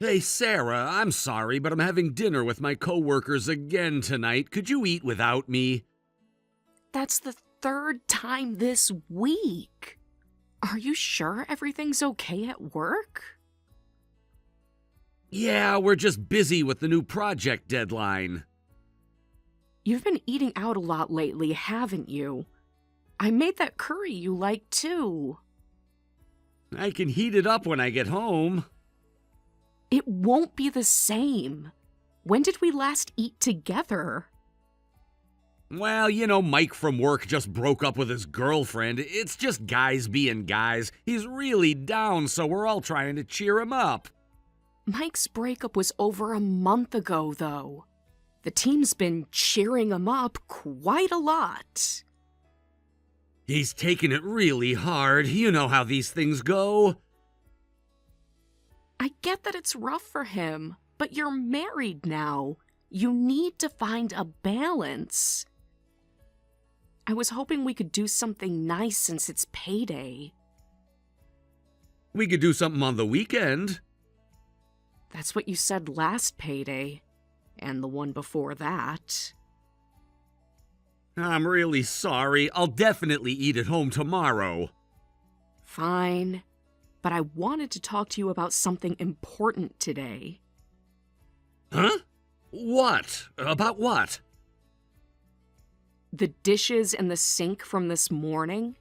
Hey, Sarah, I'm sorry, but I'm having dinner with my coworkers again tonight. Could you eat without me? That's the third time this week. Are you sure everything's okay at work? Yeah, we're just busy with the new project deadline. You've been eating out a lot lately, haven't you? I made that curry you like too. I can heat it up when I get home. It won't be the same. When did we last eat together? Well, Mike from work just broke up with his girlfriend. It's just guys being guys. He's really down, so we're all trying to cheer him up. Mike's breakup was over a month ago, though. The team's been cheering him up quite a lot. He's taking it really hard. You know how these things go. I get that it's rough for him, but you're married now. You need to find a balance. I was hoping we could do something nice since it's payday. We could do something on the weekend. That's what you said last payday, and the one before that. I'm really sorry. I'll definitely eat at home tomorrow. Fine. But I wanted to talk to you about something important today. Huh? What? About what? The dishes in the sink from this morning?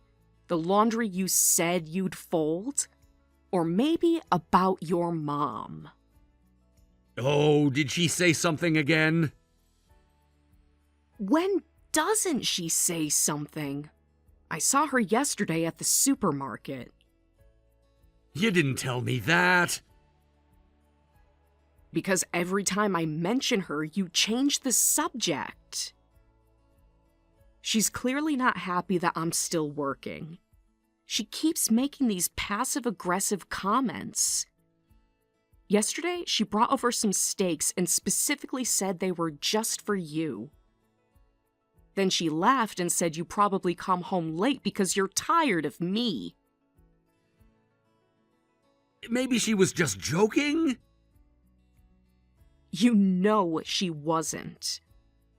The laundry you said you'd fold? Or maybe about your mom? Oh, did she say something again? When doesn't she say something? I saw her yesterday at the supermarket. You didn't tell me that. Because every time I mention her, you change the subject. She's clearly not happy that I'm still working. She keeps making these passive-aggressive comments. Yesterday, she brought over some steaks and specifically said they were just for you. Then she laughed and said you probably come home late because you're tired of me. Maybe she was just joking? You know she wasn't.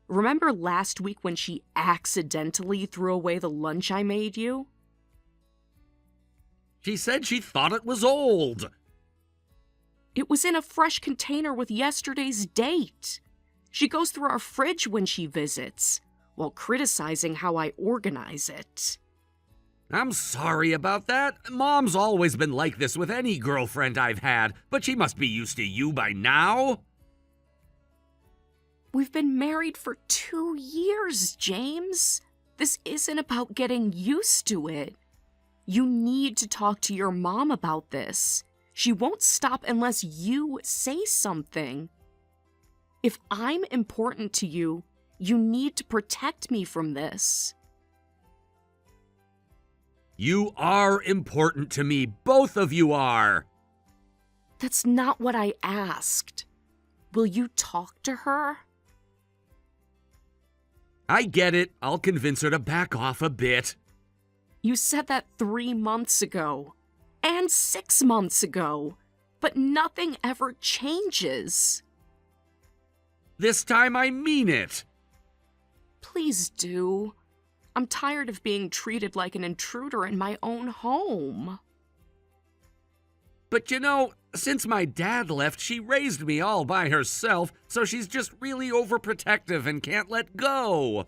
Remember last week when she accidentally threw away the lunch I made you? She said she thought it was old. It was in a fresh container with yesterday's date. She goes through our fridge when she visits, while criticizing how I organize it. I'm sorry about that. Mom's always been like this with any girlfriend I've had, but she must be used to you by now. We've been married for 2 years, James. This isn't about getting used to it. You need to talk to your mom about this. She won't stop unless you say something. If I'm important to you, you need to protect me from this. You are important to me. Both of you are. That's not what I asked. Will you talk to her? I get it. I'll convince her to back off a bit. You said that 3 months ago. And 6 months ago. But nothing ever changes. This time I mean it. Please do. I'm tired of being treated like an intruder in my own home. But since my dad left, she raised me all by herself, so she's just really overprotective and can't let go.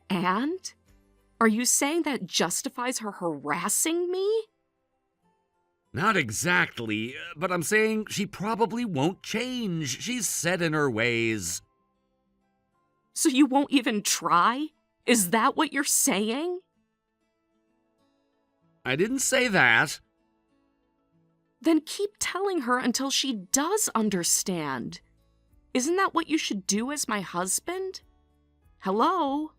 And? Are you saying that justifies her harassing me? Not exactly, but I'm saying she probably won't change. She's set in her ways. So you won't even try? Is that what you're saying? I didn't say that. Then keep telling her until she does understand. Isn't that what you should do as my husband? Hello?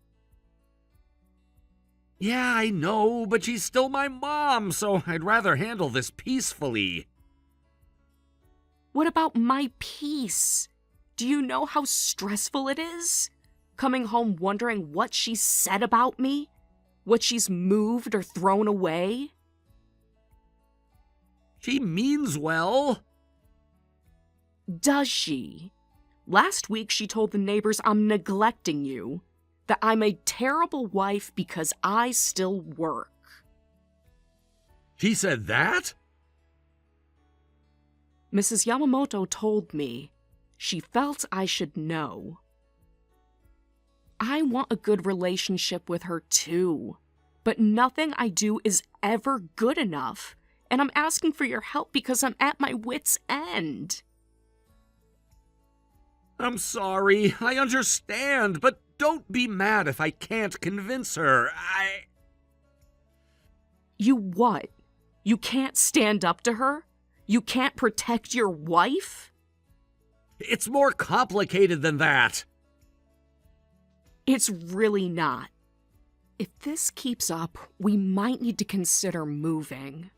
Yeah, I know, but she's still my mom, so I'd rather handle this peacefully. What about my peace? Do you know how stressful it is? Coming home wondering what she's said about me? What she's moved or thrown away? She means well. Does she? Last week she told the neighbors I'm neglecting you, that I'm a terrible wife because I still work. She said that? Mrs. Yamamoto told me. She felt I should know. I want a good relationship with her too, but nothing I do is ever good enough, and I'm asking for your help because I'm at my wit's end. I'm sorry, I understand, but don't be mad if I can't convince her. You what? You can't stand up to her? You can't protect your wife? It's more complicated than that. It's really not. If this keeps up, we might need to consider moving.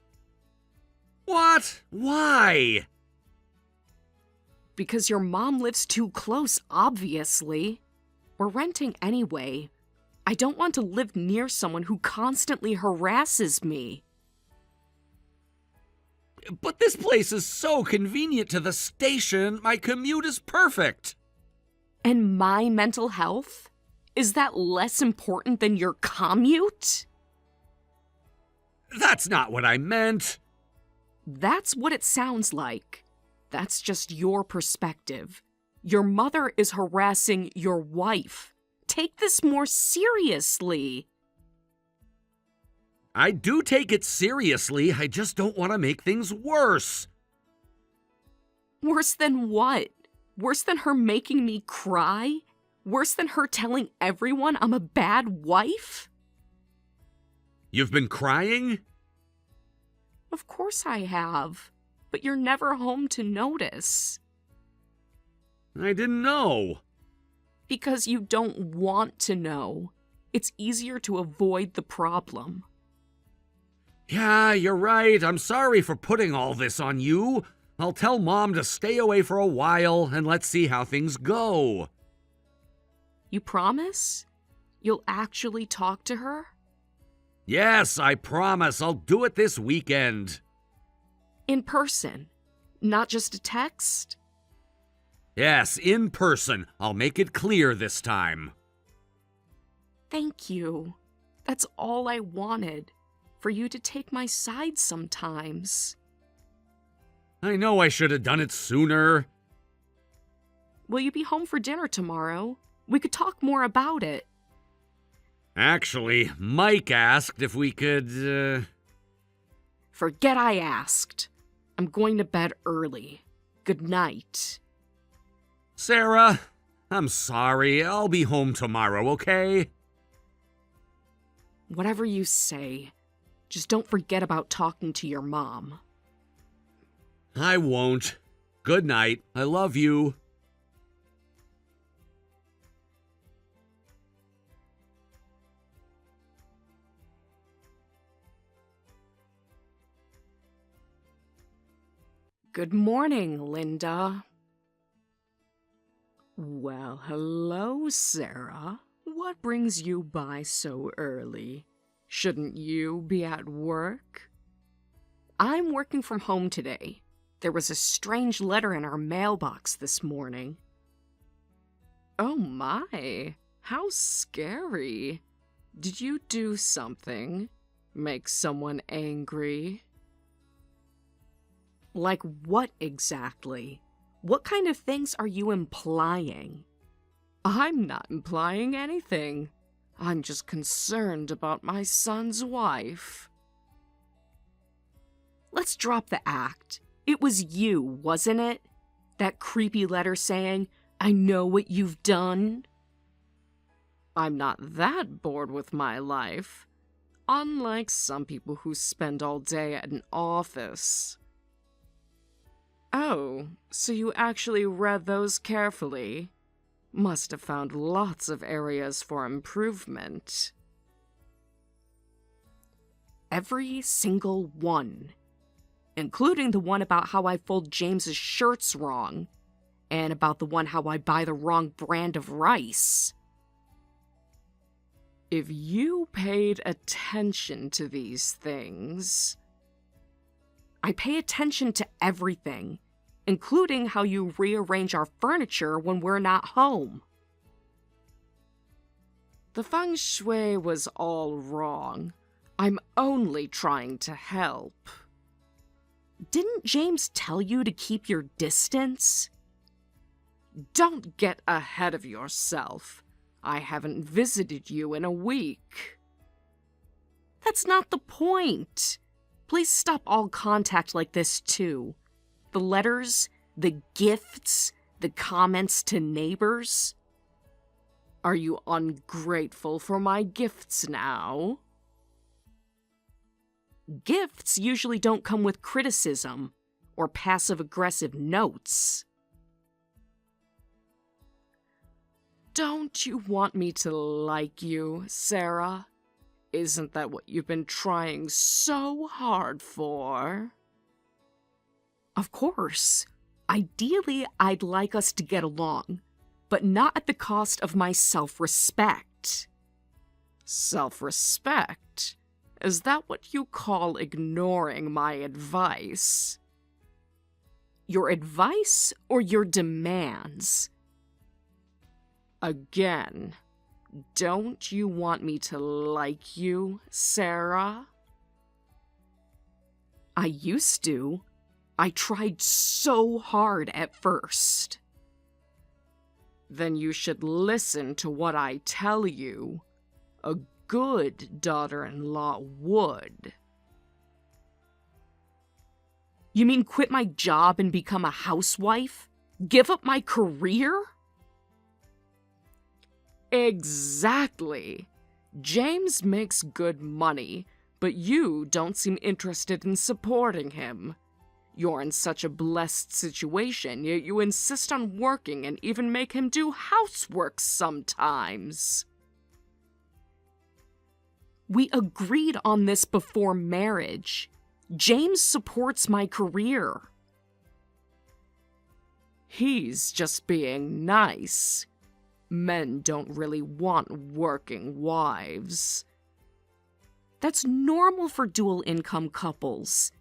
What? Why? Because your mom lives too close, obviously. We're renting anyway. I don't want to live near someone who constantly harasses me. But this place is so convenient to the station. My commute is perfect. And my mental health? Is that less important than your commute? That's not what I meant. That's what it sounds like. That's just your perspective. Your mother is harassing your wife. Take this more seriously. I do take it seriously. I just don't want to make things worse. Worse than what? Worse than her making me cry? Worse than her telling everyone I'm a bad wife? You've been crying? Of course I have, but you're never home to notice. I didn't know. Because you don't want to know. It's easier to avoid the problem. Yeah, you're right. I'm sorry for putting all this on you. I'll tell Mom to stay away for a while and let's see how things go. You promise? You'll actually talk to her? Yes, I promise. I'll do it this weekend. In person, not just a text? Yes, in person. I'll make it clear this time. Thank you. That's all I wanted. For you to take my side sometimes. I know I should have done it sooner. Will you be home for dinner tomorrow? We could talk more about it. Actually, Mike asked if we could, Forget I asked. I'm going to bed early. Good night. Sarah, I'm sorry. I'll be home tomorrow, okay? Whatever you say. Just don't forget about talking to your mom. I won't. Good night. I love you. Good morning, Linda. Well, hello, Sarah. What brings you by so early? Shouldn't you be at work? I'm working from home today. There was a strange letter in our mailbox this morning. Oh my, how scary. Did you do something? Make someone angry? Like what exactly? What kind of things are you implying? I'm not implying anything. I'm just concerned about my son's wife. Let's drop the act. It was you, wasn't it? That creepy letter saying, I know what you've done. I'm not that bored with my life. Unlike some people who spend all day at an office. Oh, so you actually read those carefully. Must have found lots of areas for improvement. Every single one. Including the one about how I fold James's shirts wrong. And about the one how I buy the wrong brand of rice. If you paid attention to these things... I pay attention to everything. including how you rearrange our furniture when we're not home. The feng shui was all wrong. I'm only trying to help. Didn't James tell you to keep your distance? Don't get ahead of yourself. I haven't visited you in a week. That's not the point. Please stop all contact like this, too. The letters, the gifts, the comments to neighbors. Are you ungrateful for my gifts now? Gifts usually don't come with criticism or passive-aggressive notes. Don't you want me to like you, Sarah? Isn't that what you've been trying so hard for? Of course. Ideally, I'd like us to get along, but not at the cost of my self-respect. Self-respect? Is that what you call ignoring my advice? Your advice or your demands? Again, don't you want me to like you, Sarah? I used to. I tried so hard at first. Then you should listen to what I tell you. A good daughter-in-law would. You mean quit my job and become a housewife? Give up my career? Exactly. James makes good money, but you don't seem interested in supporting him. You're in such a blessed situation, yet you insist on working and even make him do housework sometimes. We agreed on this before marriage. James supports my career. He's just being nice. Men don't really want working wives. That's normal for dual-income couples.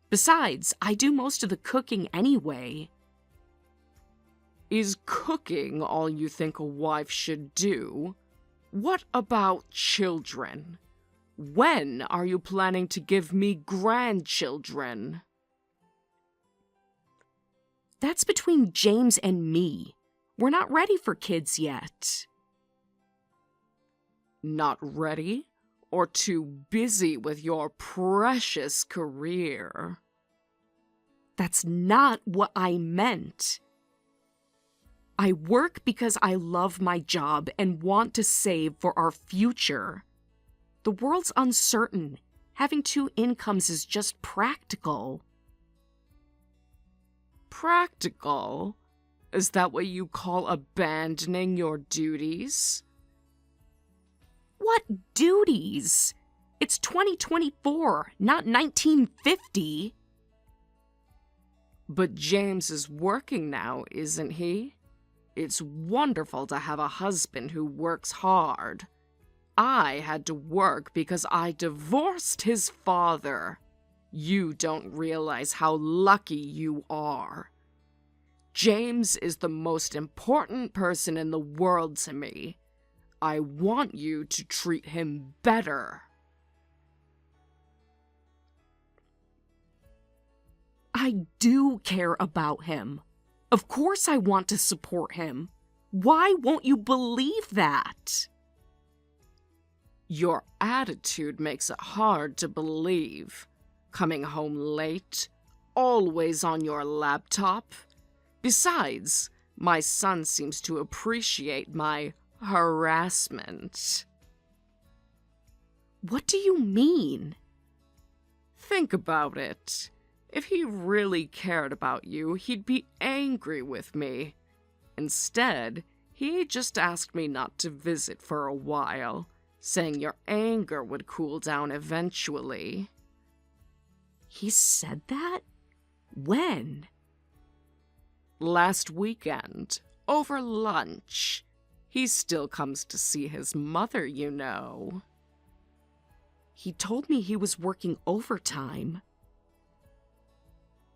Besides, I do most of the cooking anyway. Is cooking all you think a wife should do? What about children? When are you planning to give me grandchildren? That's between James and me. We're not ready for kids yet. Not ready? Or too busy with your precious career? That's not what I meant. I work because I love my job and want to save for our future. The world's uncertain. Having two incomes is just practical. Practical? Is that what you call abandoning your duties? What duties? It's 2024, not 1950. But James is working now, isn't he? It's wonderful to have a husband who works hard. I had to work because I divorced his father. You don't realize how lucky you are. James is the most important person in the world to me. I want you to treat him better. I do care about him. Of course I want to support him. Why won't you believe that? Your attitude makes it hard to believe. Coming home late, always on your laptop. Besides, my son seems to appreciate my harassment. What do you mean? Think about it. If he really cared about you, he'd be angry with me. Instead, he just asked me not to visit for a while, saying your anger would cool down eventually. He said that? When? Last weekend, over lunch. He still comes to see his mother, you know. He told me he was working overtime.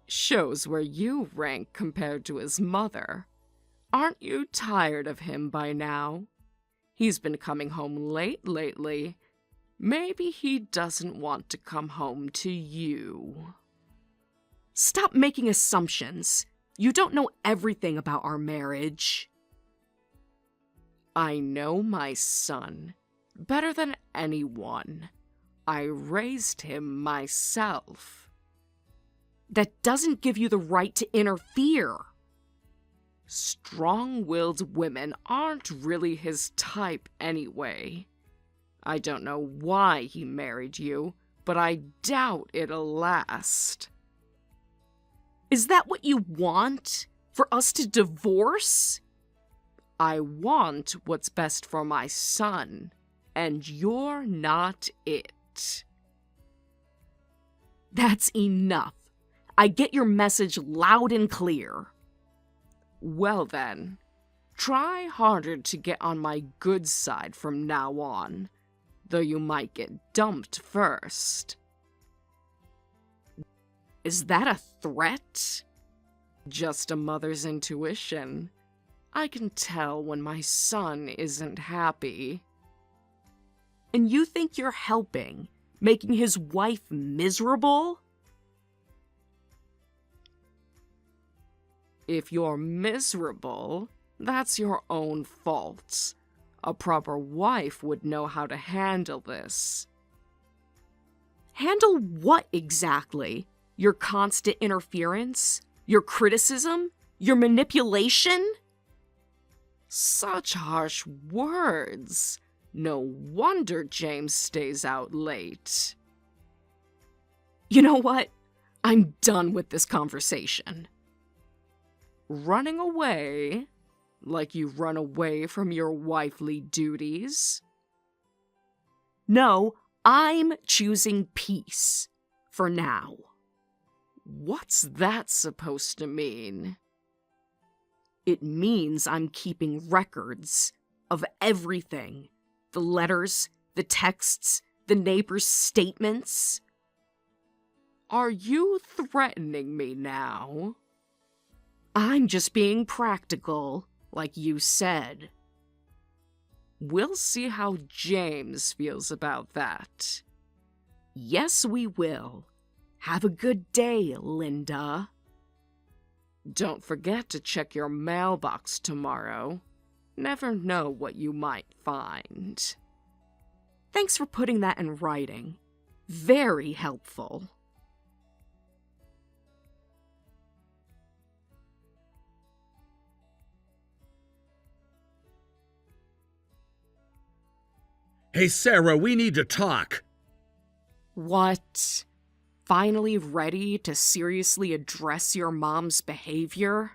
Shows where you rank compared to his mother. Aren't you tired of him by now? He's been coming home late lately. Maybe he doesn't want to come home to you. Stop making assumptions. You don't know everything about our marriage. I know my son better than anyone. I raised him myself. That doesn't give you the right to interfere. Strong-willed women aren't really his type anyway. I don't know why he married you, but I doubt it'll last. Is that what you want? For us to divorce? I want what's best for my son, and you're not it. That's enough. I get your message loud and clear. Well then, try harder to get on my good side from now on, though you might get dumped first. Is that a threat? Just a mother's intuition. I can tell when my son isn't happy. And you think you're helping, making his wife miserable? If you're miserable, that's your own fault. A proper wife would know how to handle this. Handle what exactly? Your constant interference? Your criticism? Your manipulation? Such harsh words. No wonder James stays out late. You know what? I'm done with this conversation. Running away, like you run away from your wifely duties? No, I'm choosing peace, for now. What's that supposed to mean? It means I'm keeping records of everything. The letters, the texts, the neighbors' statements. Are you threatening me now? I'm just being practical, like you said. We'll see how James feels about that. Yes, we will. Have a good day, Linda. Don't forget to check your mailbox tomorrow. Never know what you might find. Thanks for putting that in writing. Very helpful. Hey, Sarah, we need to talk. What? Finally ready to seriously address your mom's behavior?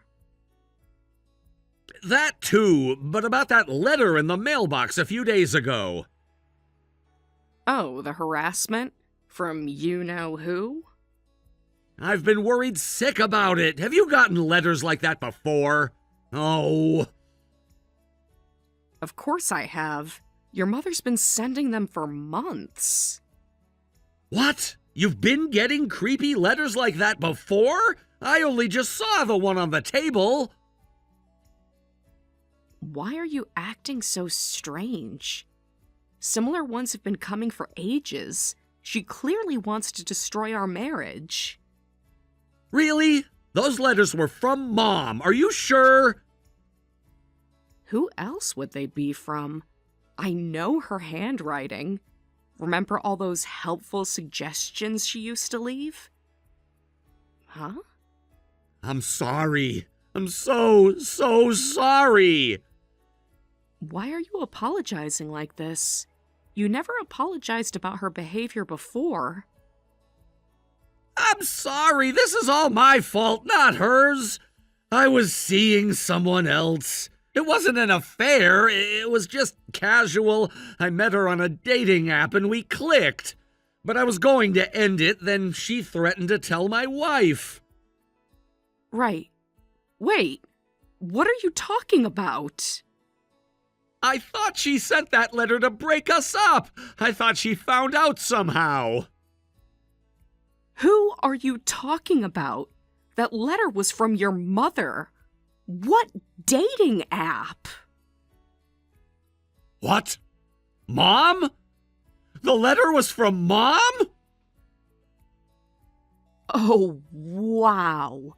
That too, but about that letter in the mailbox a few days ago. Oh, the harassment? From you-know-who? I've been worried sick about it. Have you gotten letters like that before? Oh. Of course I have. Your mother's been sending them for months. What? You've been getting creepy letters like that before? I only just saw the one on the table. Why are you acting so strange? Similar ones have been coming for ages. She clearly wants to destroy our marriage. Really? Those letters were from Mom. Are you sure? Who else would they be from? I know her handwriting. Remember all those helpful suggestions she used to leave? Huh? I'm sorry. I'm so sorry. Why are you apologizing like this? You never apologized about her behavior before. I'm sorry. This is all my fault, not hers. I was seeing someone else. It wasn't an affair. It was just casual. I met her on a dating app and we clicked. But I was going to end it, then she threatened to tell my wife. Right. Wait, what are you talking about? I thought she sent that letter to break us up. I thought she found out somehow. Who are you talking about? That letter was from your mother. What dating app? What? Mom? The letter was from Mom? Oh, wow.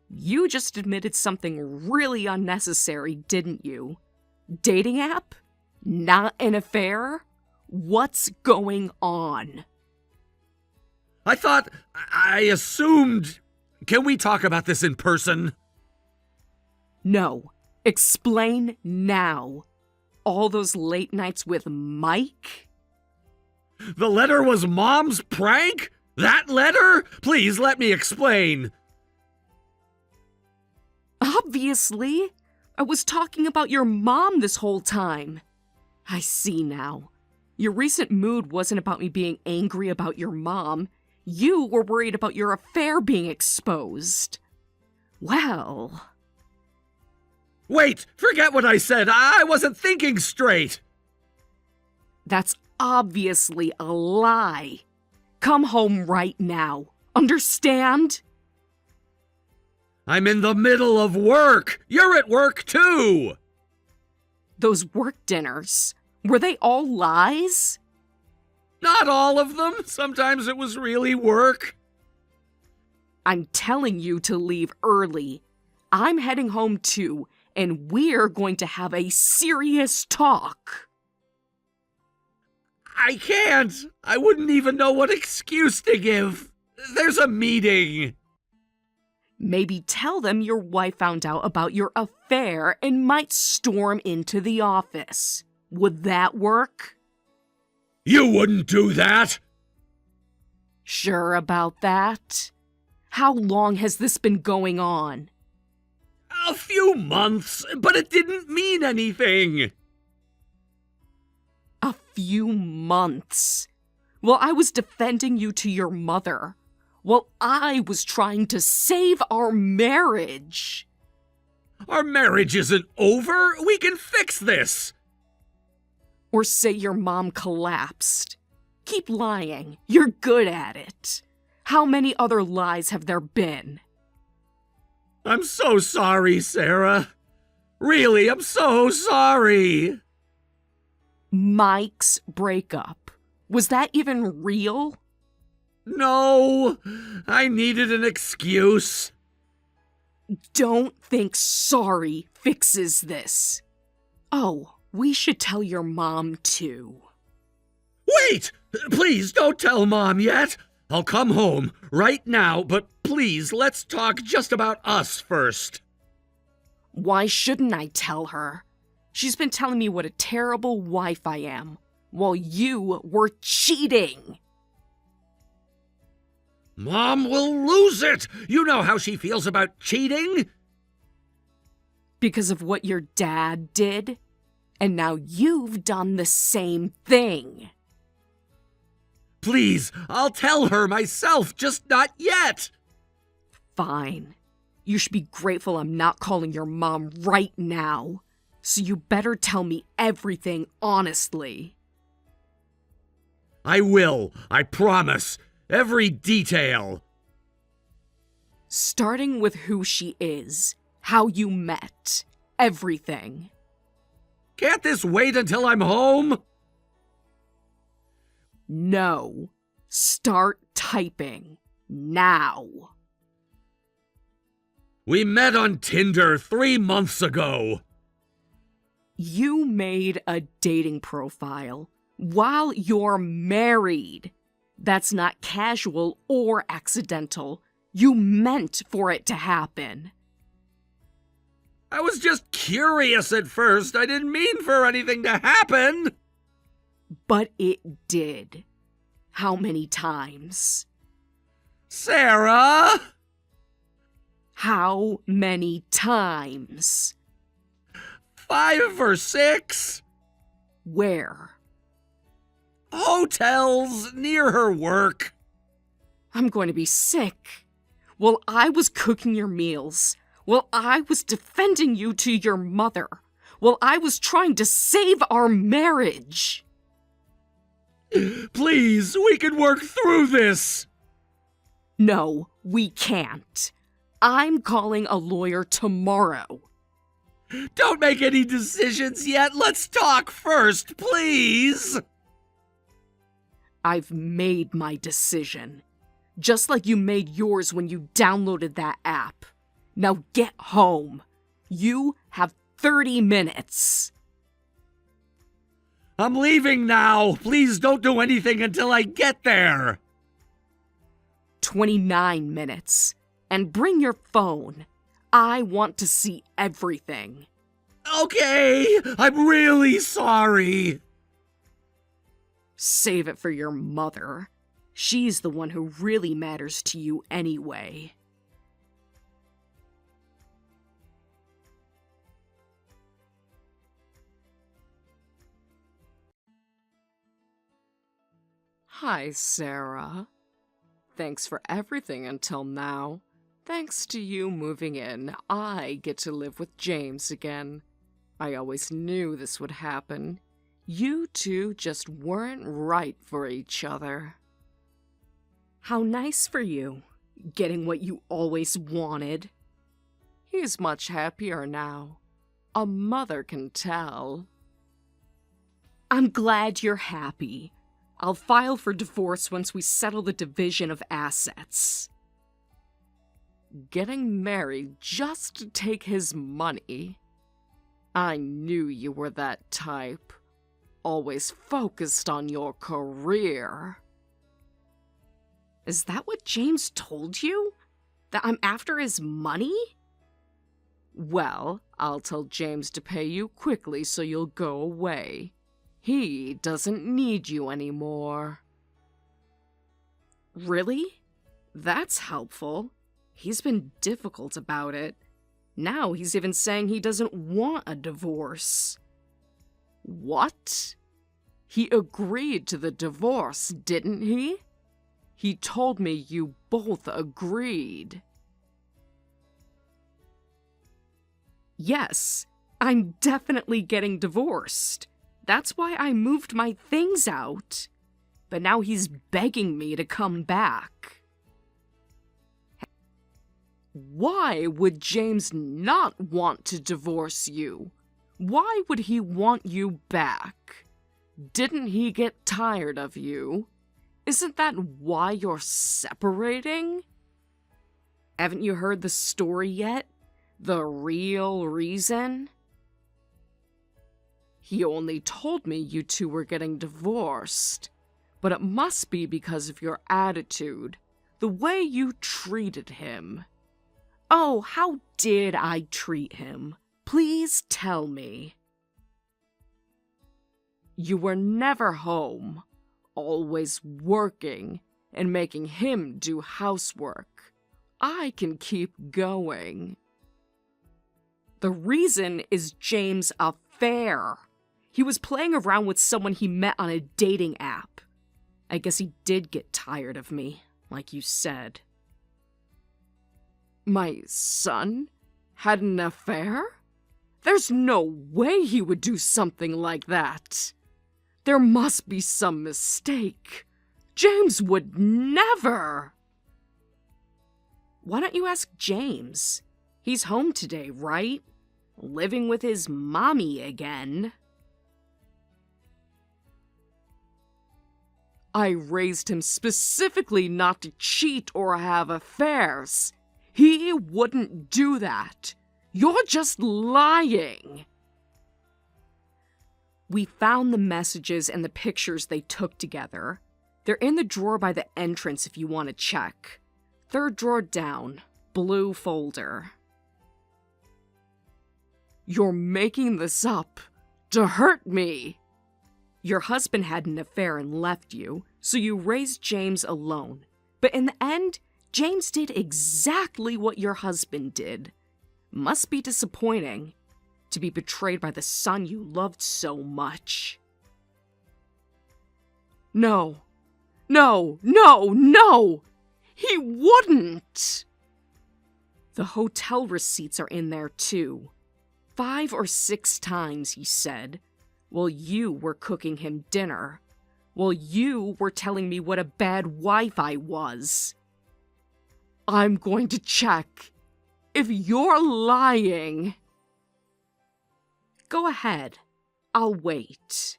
You just admitted something really unnecessary, didn't you? Dating app? Not an affair? What's going on? I assumed... Can we talk about this in person? No. Explain now. All those late nights with Mike? The letter was Mom's prank? That letter? Please let me explain. Obviously. I was talking about your mom this whole time. I see now. Your recent mood wasn't about me being angry about your mom. You were worried about your affair being exposed. Well... Wait, forget what I said. I wasn't thinking straight. That's obviously a lie. Come home right now. Understand? I'm in the middle of work. You're at work too. Those work dinners, were they all lies? Not all of them. Sometimes it was really work. I'm telling you to leave early. I'm heading home too, and we're going to have a serious talk. I can't. I wouldn't even know what excuse to give. There's a meeting. Maybe tell them your wife found out about your affair and might storm into the office. Would that work? You wouldn't do that. Sure about that? How long has this been going on? A few months, but it didn't mean anything. A few months? Well, I was defending you to your mother. Well, I was trying to save our marriage. Our marriage isn't over. We can fix this. Or say your mom collapsed. Keep lying. You're good at it. How many other lies have there been? I'm so sorry, Sarah. Really, I'm so sorry. Mike's breakup. Was that even real? No, I needed an excuse. Don't think sorry fixes this. Oh, we should tell your mom too. Wait! Please don't tell Mom yet. I'll come home right now, but please let's talk just about us first. Why shouldn't I tell her? She's been telling me what a terrible wife I am, while you were cheating. Mom will lose it! You know how she feels about cheating? Because of what your dad did? And now you've done the same thing. Please, I'll tell her myself, just not yet. Fine. You should be grateful I'm not calling your mom right now. So you better tell me everything honestly. I will, I promise. Every detail. Starting with who she is, how you met, everything. Can't this wait until I'm home? No. Start typing. Now. We met on Tinder 3 months ago. You made a dating profile while you're married. That's not casual or accidental. You meant for it to happen. I was just curious at first. I didn't mean for anything to happen. But it did. How many times? Sarah! How many times? 5 or 6. Where? Hotels near her work. I'm going to be sick. While I was cooking your meals, while I was defending you to your mother, while I was trying to save our marriage. Please, we can work through this. No, we can't. I'm calling a lawyer tomorrow. Don't make any decisions yet. Let's talk first, please. I've made my decision. Just like you made yours when you downloaded that app. Now get home. You have 30 minutes. I'm leaving now. Please don't do anything until I get there. 29 minutes. And bring your phone. I want to see everything. Okay, I'm really sorry. Save it for your mother. She's the one who really matters to you anyway. Hi, Sarah. Thanks for everything until now. Thanks to you moving in, I get to live with James again. I always knew this would happen. You two just weren't right for each other. How nice for you, getting what you always wanted. He's much happier now. A mother can tell. I'm glad you're happy. I'll file for divorce once we settle the division of assets. Getting married just to take his money? I knew you were that type. Always focused on your career. Is that what James told you? That I'm after his money? Well, I'll tell James to pay you quickly so you'll go away. He doesn't need you anymore. Really? That's helpful. He's been difficult about it. Now he's even saying he doesn't want a divorce. What? He agreed to the divorce, didn't he? He told me you both agreed. Yes, I'm definitely getting divorced. That's why I moved my things out. But now he's begging me to come back. Why would James not want to divorce you? Why would he want you back? Didn't he get tired of you? Isn't that why you're separating? Haven't you heard the story yet? The real reason? He only told me you two were getting divorced. But it must be because of your attitude, the way you treated him. Oh, how did I treat him? Please tell me. You were never home, always working and making him do housework. I can keep going. The reason is James' affair. He was playing around with someone he met on a dating app. I guess he did get tired of me, like you said. My son had an affair? There's no way he would do something like that. There must be some mistake. James would never. Why don't you ask James? He's home today, right? Living with his mommy again. I raised him specifically not to cheat or have affairs. He wouldn't do that. You're just lying. We found the messages and the pictures they took together. They're in the drawer by the entrance if you want to check. Third drawer down, blue folder. You're making this up to hurt me. Your husband had an affair and left you, so you raised James alone. But in the end, James did exactly what your husband did. Must be disappointing to be betrayed by the son you loved so much. No. No, no, no! He wouldn't! The hotel receipts are in there too. 5 or 6 times, he said, while you were cooking him dinner, while you were telling me what a bad wife I was. I'm going to check If you're lying... Go ahead. I'll wait.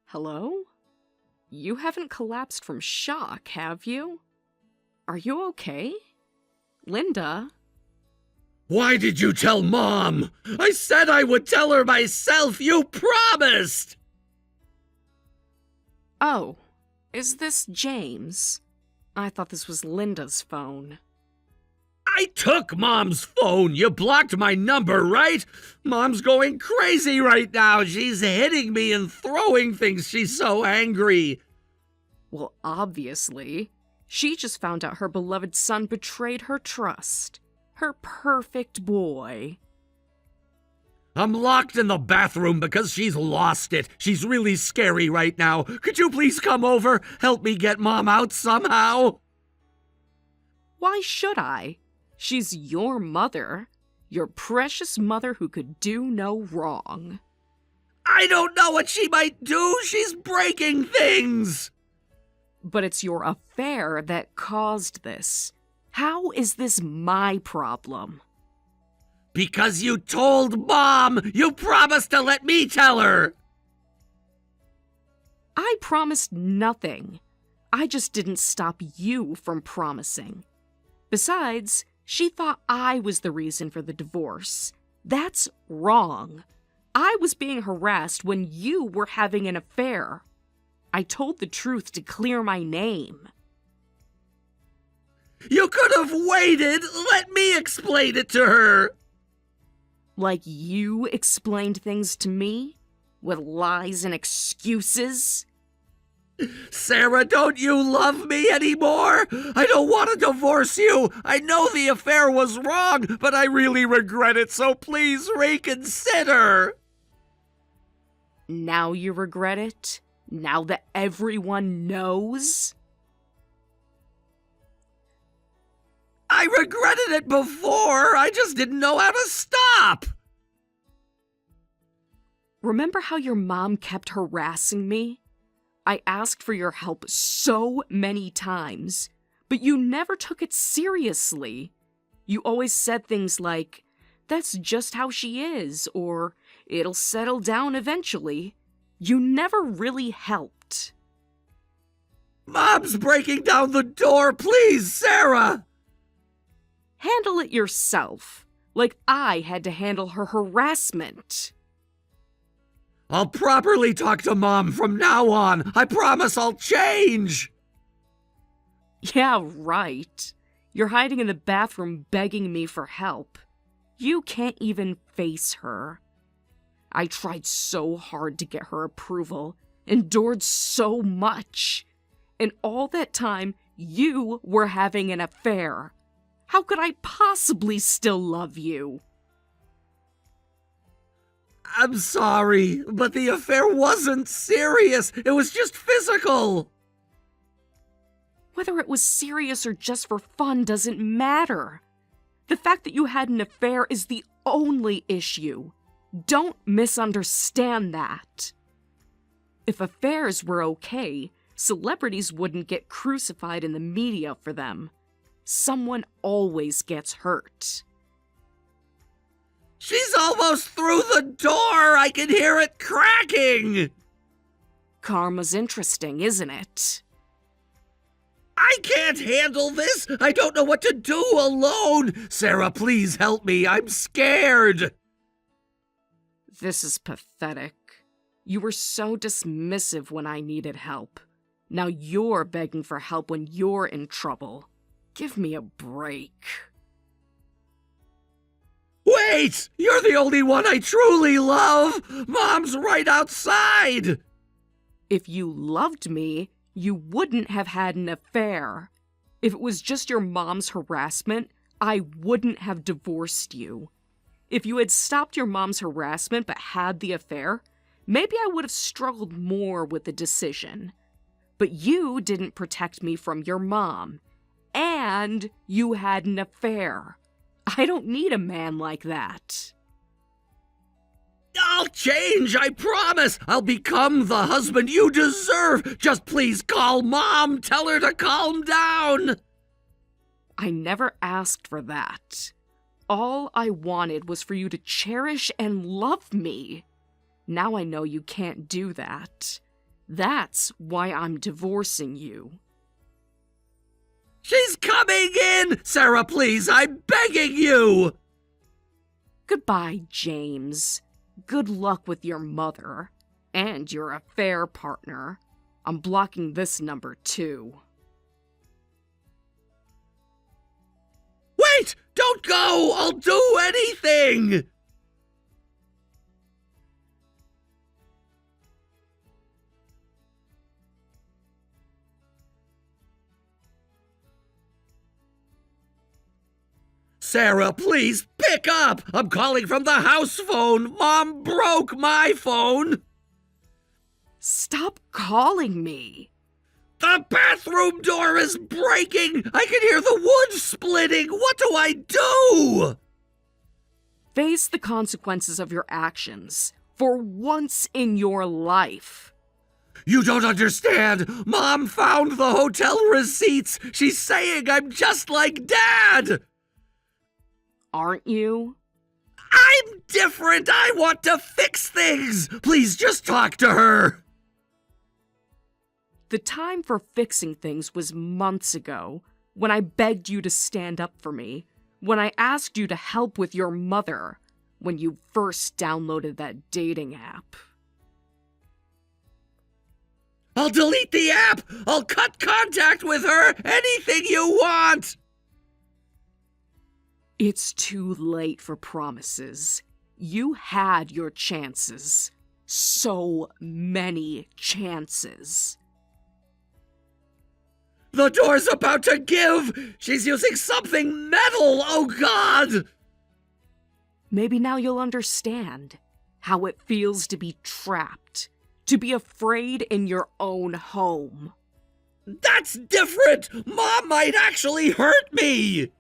Hello? You haven't collapsed from shock, have you? Are you okay? Linda? Why did you tell Mom? I said I would tell her myself. You promised! Oh, is this James? I thought this was Linda's phone. I took Mom's phone. You blocked my number, right? Mom's going crazy right now. She's hitting me and throwing things. She's so angry. Well, obviously. She just found out her beloved son betrayed her trust. Her perfect boy. I'm locked in the bathroom because she's lost it. She's really scary right now. Could you please come over? Help me get Mom out somehow? Why should I? She's your mother. Your precious mother who could do no wrong. I don't know what she might do. She's breaking things. But it's your affair that caused this. How is this my problem? Because you told Mom. You promised to let me tell her. I promised nothing. I just didn't stop you from promising. Besides, she thought I was the reason for the divorce. That's wrong. I was being harassed when you were having an affair. I told the truth to clear my name. You could have waited. Let me explain it to her. Like you explained things to me? With lies and excuses? Sarah, don't you love me anymore? I don't want to divorce you. I know the affair was wrong, but I really regret it, so please reconsider. Now you regret it? Now that everyone knows? I regretted it before. I just didn't know how to stop. Remember how your mom kept harassing me? I asked for your help so many times, but you never took it seriously. You always said things like, "That's just how she is," or "It'll settle down eventually." You never really helped. Mom's breaking down the door. Please, Sarah. Handle it yourself, like I had to handle her harassment. I'll properly talk to Mom from now on. I promise I'll change. Yeah, right. You're hiding in the bathroom begging me for help. You can't even face her. I tried so hard to get her approval, endured so much. And all that time, you were having an affair. How could I possibly still love you? I'm sorry, but the affair wasn't serious. It was just physical. Whether it was serious or just for fun doesn't matter. The fact that you had an affair is the only issue. Don't misunderstand that. If affairs were okay, celebrities wouldn't get crucified in the media for them. Someone always gets hurt. She's almost through the door. I can hear it cracking. Karma's interesting, isn't it? I can't handle this. I don't know what to do alone. Sarah, please help me. I'm scared. This is pathetic. You were so dismissive when I needed help. Now you're begging for help when you're in trouble. Give me a break. Wait! You're the only one I truly love! Mom's right outside! If you loved me, you wouldn't have had an affair. If it was just your mom's harassment, I wouldn't have divorced you. If you had stopped your mom's harassment but had the affair, maybe I would have struggled more with the decision. But you didn't protect me from your mom. And you had an affair. I don't need a man like that. I'll change, I promise. I'll become the husband you deserve. Just please call Mom. Tell her to calm down. I never asked for that. All I wanted was for you to cherish and love me. Now I know you can't do that. That's why I'm divorcing you. She's coming in! Sarah, please, I'm begging you! Goodbye, James. Good luck with your mother. And your affair partner. I'm blocking this number, too. Wait! Don't go! I'll do anything! Sarah, please pick up! I'm calling from the house phone! Mom broke my phone! Stop calling me! The bathroom door is breaking! I can hear the wood splitting! What do I do? Face the consequences of your actions, for once in your life. You don't understand! Mom found the hotel receipts! She's saying I'm just like Dad! Aren't you? I'm different! I want to fix things! Please just talk to her! The time for fixing things was months ago, when I begged you to stand up for me, when I asked you to help with your mother, when you first downloaded that dating app. I'll delete the app! I'll cut contact with her! Anything you want! It's too late for promises. You had your chances. So many chances. The door's about to give! She's using something metal! Oh, God! Maybe now you'll understand how it feels to be trapped, to be afraid in your own home. That's different! Mom might actually hurt me!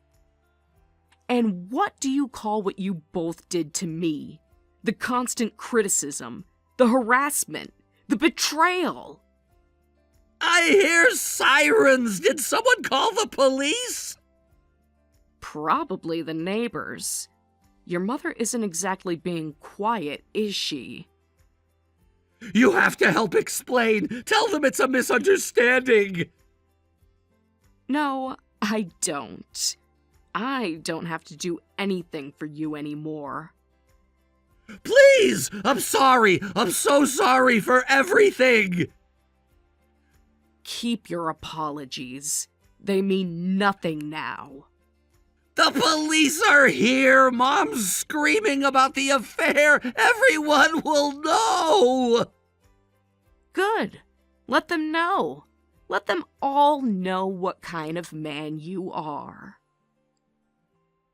And what do you call what you both did to me? The constant criticism, the harassment, the betrayal. I hear sirens! Did someone call the police? Probably the neighbors. Your mother isn't exactly being quiet, is she? You have to help explain! Tell them it's a misunderstanding! No, I don't. I don't have to do anything for you anymore. Please! I'm sorry! I'm so sorry for everything! Keep your apologies. They mean nothing now. The police are here! Mom's screaming about the affair! Everyone will know! Good. Let them know. Let them all know what kind of man you are.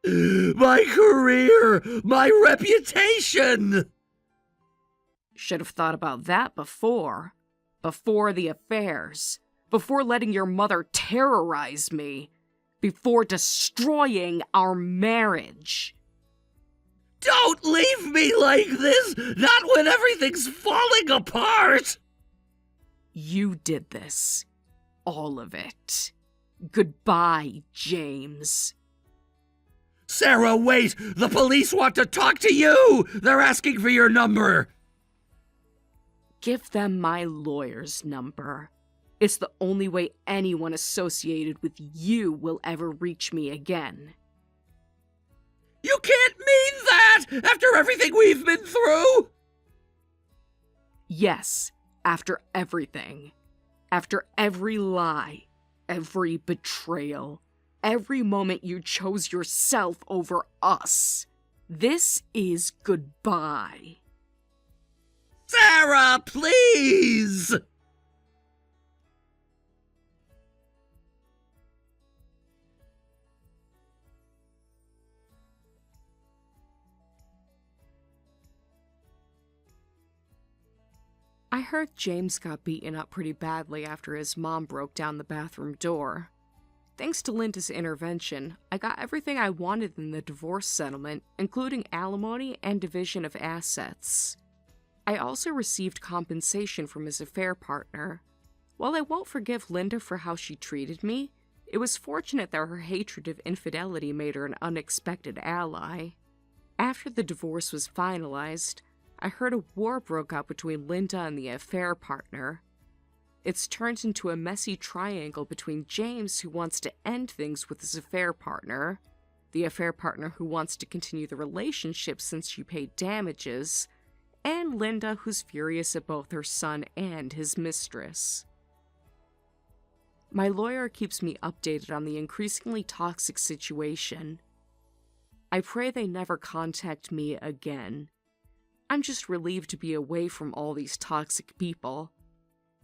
My career! My reputation! Should have thought about that before. Before the affairs. Before letting your mother terrorize me. Before destroying our marriage. Don't leave me like this! Not when everything's falling apart! You did this. All of it. Goodbye, James. Sarah, wait! The police want to talk to you! They're asking for your number! Give them my lawyer's number. It's the only way anyone associated with you will ever reach me again. You can't mean that! After everything we've been through! Yes, after everything. After every lie, every betrayal, every moment you chose yourself over us. This is goodbye. Sarah, please! I heard James got beaten up pretty badly after his mom broke down the bathroom door. Thanks to Linda's intervention, I got everything I wanted in the divorce settlement, including alimony and division of assets. I also received compensation from his affair partner. While I won't forgive Linda for how she treated me, it was fortunate that her hatred of infidelity made her an unexpected ally. After the divorce was finalized, I heard a war broke out between Linda and the affair partner. It's turned into a messy triangle between James, who wants to end things with his affair partner, the affair partner who wants to continue the relationship since she paid damages, and Linda, who's furious at both her son and his mistress. My lawyer keeps me updated on the increasingly toxic situation. I pray they never contact me again. I'm just relieved to be away from all these toxic people.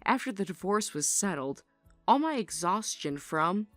After the divorce was settled, all my exhaustion from